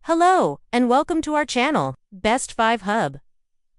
Hello, and welcome to our channel, Best 5 Hub.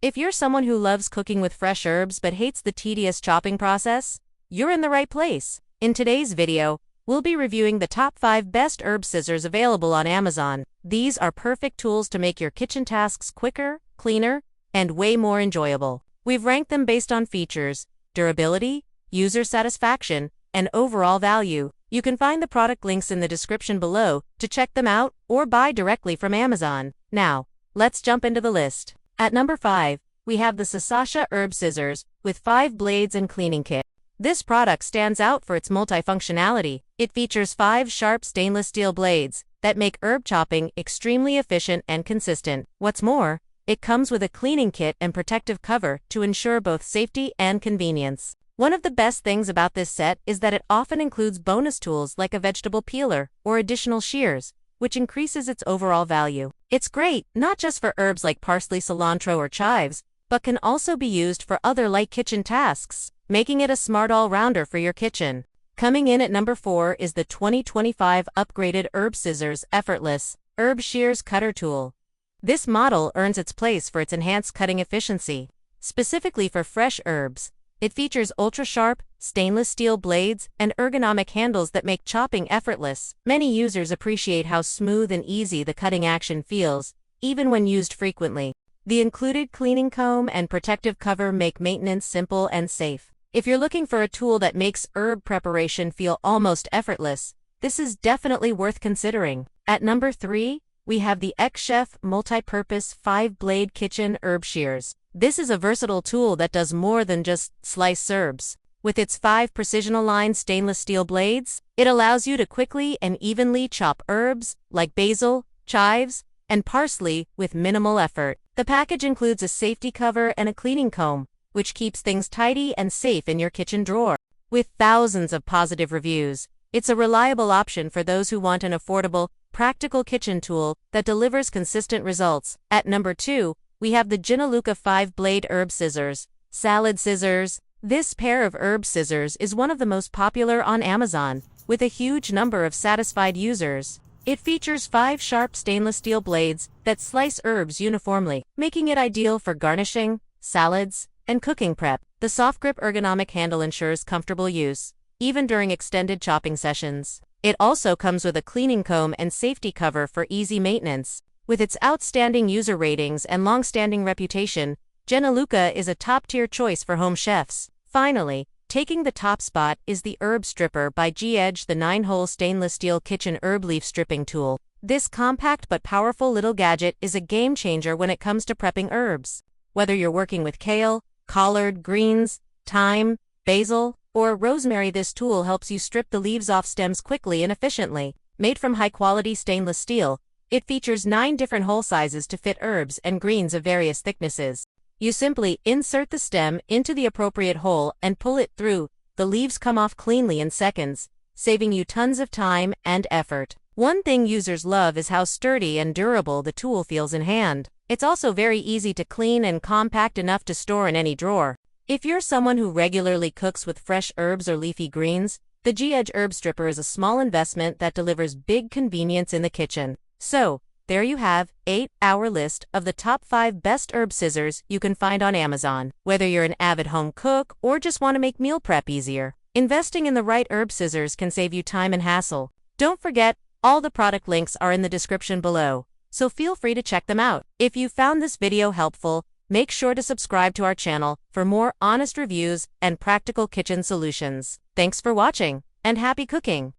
If you're someone who loves cooking with fresh herbs but hates the tedious chopping process, you're in the right place. In today's video, we'll be reviewing the top 5 best herb scissors available on Amazon. These are perfect tools to make your kitchen tasks quicker, cleaner, and way more enjoyable. We've ranked them based on features, durability, user satisfaction, and overall value. You can find the product links in the description below to check them out or buy directly from Amazon. Now, let's jump into the list. At number 5, we have the SASACIA herb scissors with 5 blades and cleaning kit. This product stands out for its multifunctionality. It features 5 sharp stainless steel blades that make herb chopping extremely efficient and consistent. What's more, it comes with a cleaning kit and protective cover to ensure both safety and convenience. One of the best things about this set is that it often includes bonus tools like a vegetable peeler or additional shears, which increases its overall value. It's great not just for herbs like parsley, cilantro, or chives, but can also be used for other light kitchen tasks, making it a smart all-rounder for your kitchen. Coming in at number 4 is the 2025 upgraded Herb Scissors Effortless Herb Shears Cutter Tool. This model earns its place for its enhanced cutting efficiency. Specifically for fresh herbs, it features ultra-sharp, stainless steel blades and ergonomic handles that make chopping effortless. Many users appreciate how smooth and easy the cutting action feels, even when used frequently. The included cleaning comb and protective cover make maintenance simple and safe. If you're looking for a tool that makes herb preparation feel almost effortless, this is definitely worth considering. At number 3, we have the XChef MultiPurpose 5-Blade Kitchen Herb Shears. This is a versatile tool that does more than just slice herbs. With its 5 precision-aligned stainless steel blades, it allows you to quickly and evenly chop herbs like basil, chives, and parsley with minimal effort. The package includes a safety cover and a cleaning comb, which keeps things tidy and safe in your kitchen drawer. With thousands of positive reviews, it's a reliable option for those who want an affordable, practical kitchen tool that delivers consistent results. At number 2, we have the Ginoluca 5-Blade Herb Scissors Salad Scissors. This pair of herb scissors is one of the most popular on Amazon, with a huge number of satisfied users. It features 5 sharp stainless steel blades that slice herbs uniformly, making it ideal for garnishing, salads, and cooking prep. The soft grip ergonomic handle ensures comfortable use, even during extended chopping sessions. It also comes with a cleaning comb and safety cover for easy maintenance. With its outstanding user ratings and long-standing reputation, Jenaluca is a top-tier choice for home chefs. Finally, taking the top spot is the Herb Stripper by Jiaedge, the 9-hole stainless steel kitchen herb leaf stripping tool. This compact but powerful little gadget is a game-changer when it comes to prepping herbs. Whether you're working with kale, collard greens, thyme, basil, or rosemary, this tool helps you strip the leaves off stems quickly and efficiently. Made from high-quality stainless steel, it features 9 different hole sizes to fit herbs and greens of various thicknesses. You simply insert the stem into the appropriate hole and pull it through. The leaves come off cleanly in seconds, saving you tons of time and effort. One thing users love is how sturdy and durable the tool feels in hand. It's also very easy to clean and compact enough to store in any drawer. If you're someone who regularly cooks with fresh herbs or leafy greens, the Jiaedge Herb Stripper is a small investment that delivers big convenience in the kitchen. So, there you have our list of the top 5 best herb scissors you can find on Amazon. Whether you're an avid home cook or just want to make meal prep easier, investing in the right herb scissors can save you time and hassle. Don't forget, all the product links are in the description below, so feel free to check them out. If you found this video helpful, make sure to subscribe to our channel for more honest reviews and practical kitchen solutions. Thanks for watching, and happy cooking!